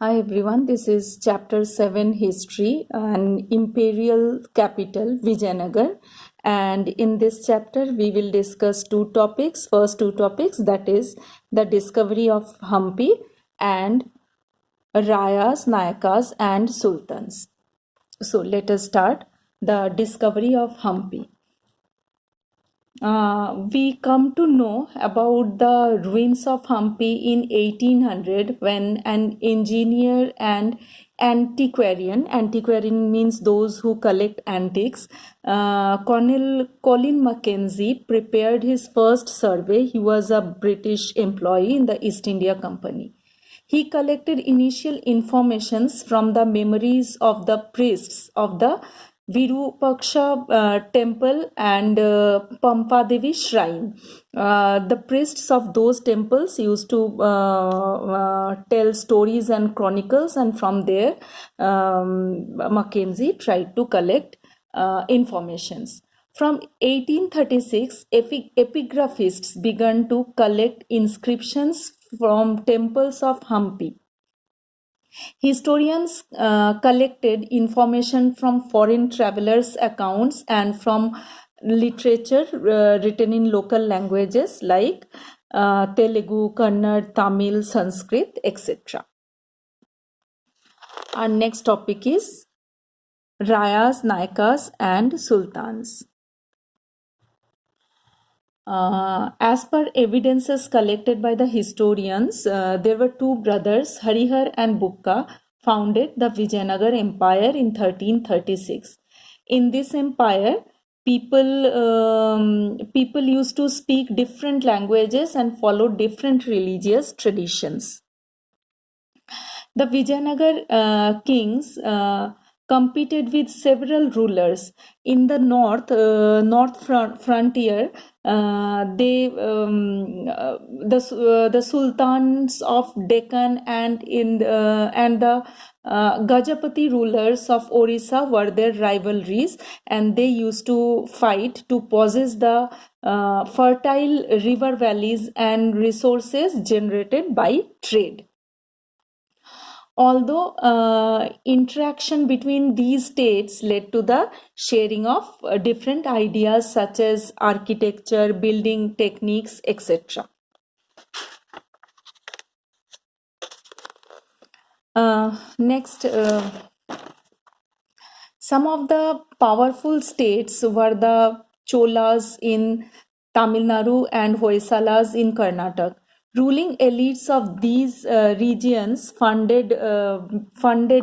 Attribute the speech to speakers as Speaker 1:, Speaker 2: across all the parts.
Speaker 1: Hi everyone, this is chapter 7 History and Imperial Capital Vijayanagar, and in this chapter we will discuss first two topics, that is the discovery of Hampi and Rayas, Nayakas and Sultans. So let us start the discovery of Hampi. We come to know about the ruins of Hampi in 1800 when an engineer and antiquarian means those who collect antiques, Colin Mackenzie prepared his first survey. He was a British employee in the East India Company. He collected initial informations from the memories of the priests of the Virupaksha temple and Pampa Devi shrine. The priests of those temples used to tell stories and chronicles, and from there, Mackenzie tried to collect informations. From 1836, epigraphists began to collect inscriptions from temples of Hampi. Historians collected information from foreign travelers' accounts and from literature written in local languages like Telugu, Kannada, Tamil, Sanskrit, etc. Our next topic is Rayas, Nayakas and Sultans. As per evidences collected by the historians, there were two brothers, Harihar and Bukka, founded the Vijayanagar Empire in 1336. In this empire, people used to speak different languages and follow different religious traditions. The Vijayanagar kings competed with several rulers in the north frontier. The sultans of Deccan and the Gajapati rulers of Orissa were their rivalries, and they used to fight to possess the fertile river valleys and resources generated by trade. Although interaction between these states led to the sharing of different ideas such as architecture, building techniques, etc. Next, some of the powerful states were the Cholas in Tamil Nadu and Hoysalas in Karnataka. Ruling elites of these regions funded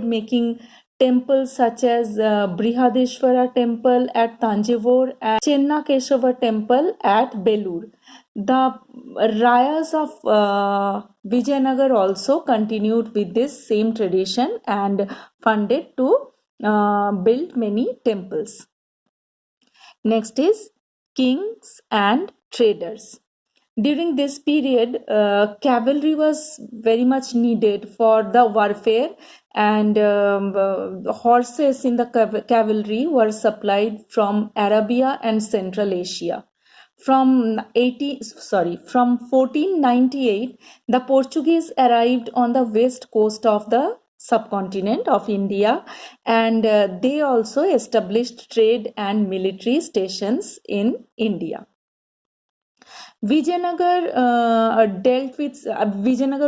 Speaker 1: making temples such as Brihadeshwara temple at Tanjavur and Chennakeshwar temple at Belur. The Rayas of Vijayanagar also continued with this same tradition and funded to build many temples. Next is kings and traders. During this period, cavalry was very much needed for the warfare, and horses in the cavalry were supplied from Arabia and Central Asia. From 1498, the Portuguese arrived on the west coast of the subcontinent of India, and they also established trade and military stations in India. Vijayanagar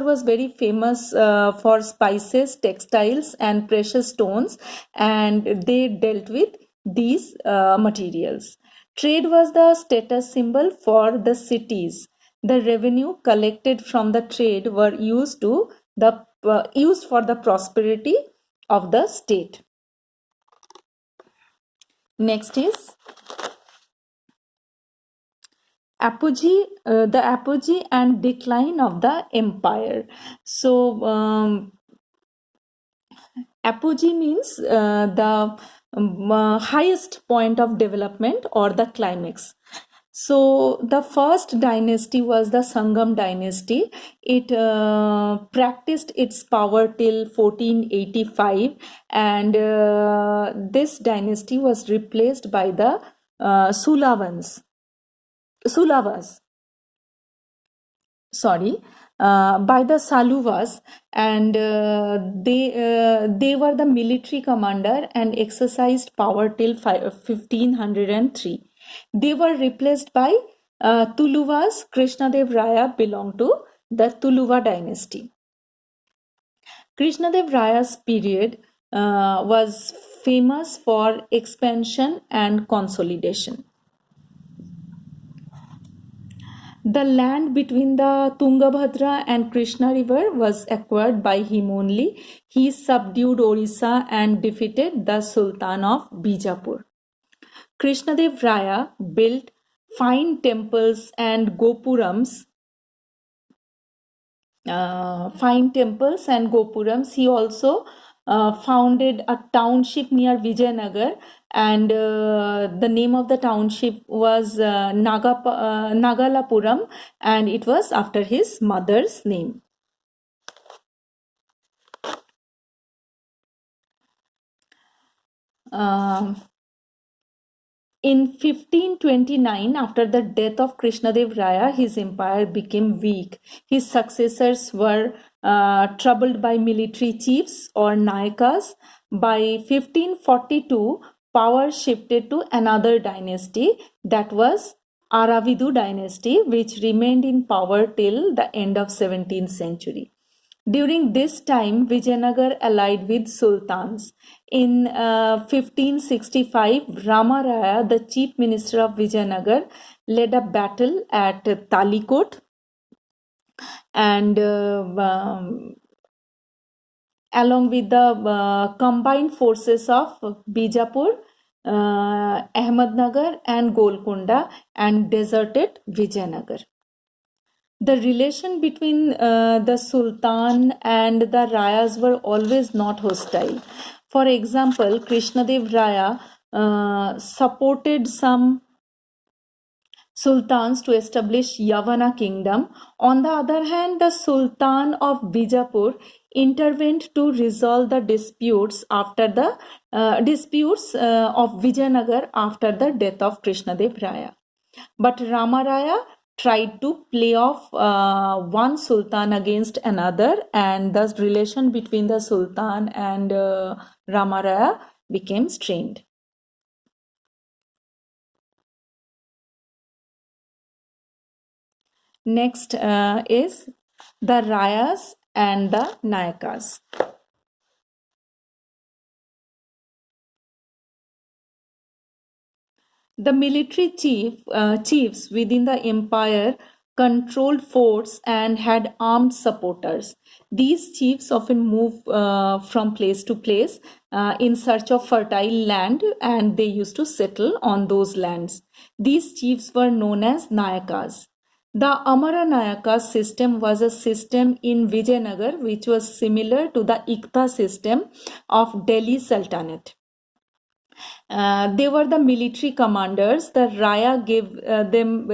Speaker 1: was very famous for spices, textiles, and precious stones, and they dealt with these materials. Trade was the status symbol for the cities. The revenue collected from the trade were used for the prosperity of the state. Next is the apogee and decline of the empire. So apogee means the highest point of development or the climax. So the first dynasty was the Sangam dynasty. It practiced its power till 1485, and this dynasty was replaced by the Sulavas. by the Saluvas, and they were the military commander and exercised power till 1503. They were replaced by Tuluvas. Krishnadev Raya belonged to the Tuluva dynasty. Krishnadev Raya's period was famous for expansion and consolidation. The land between the Tungabhadra and Krishna river was acquired by him only. He subdued Orissa and defeated the Sultan of Bijapur. Krishnadev Raya built fine temples and gopurams. He also founded a township near Vijayanagar, and the name of the township was Nagalapuram, and it was after his mother's name. In 1529, after the death of Krishnadev Raya, his empire became weak. His successors were troubled by military chiefs or Nayakas. By 1542, power shifted to another dynasty, that was Aravidu dynasty, which remained in power till the end of 17th century. During this time, Vijayanagar allied with sultans. In 1565, Rama Raya, the chief minister of Vijayanagar, led a battle at Talikot, and along with the combined forces of Bijapur, Ahmednagar and Golconda, and deserted Vijayanagar. The relation between the Sultan and the Rayas were always not hostile. For example, Krishnadev Raya supported some sultans to establish Yavana kingdom. On the other hand, the Sultan of Bijapur intervened to resolve the disputes of Vijayanagar after the death of Krishnadev Raya. But Rama Raya tried to play off one sultan against another, and thus relation between the sultan and Rama Raya became strained. Next is the Rayas and the Nayakas. The military chiefs within the empire controlled forts and had armed supporters. These chiefs often moved from place to place in search of fertile land, and they used to settle on those lands. These chiefs were known as Nayakas. The Amara Nayaka system was a system in Vijayanagar which was similar to the Ikta system of Delhi Sultanate. They were the military commanders. The Raya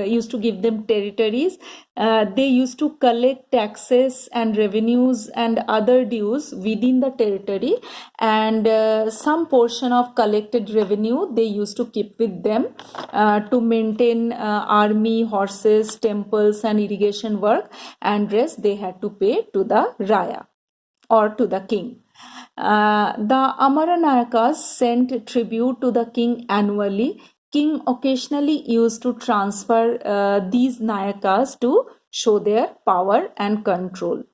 Speaker 1: used to give them territories. They used to collect taxes and revenues and other dues within the territory, and some portion of collected revenue they used to keep with them to maintain army, horses, temples and irrigation work, and rest they had to pay to the Raya or to the king. The Amara Nayakas sent tribute to the king annually. King occasionally used to transfer these Nayakas to show their power and control.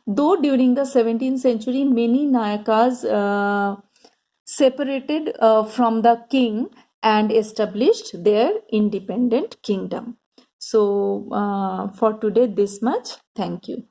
Speaker 1: Though during the 17th century, many Nayakas separated from the king and established their independent kingdom. So for today, this much. Thank you.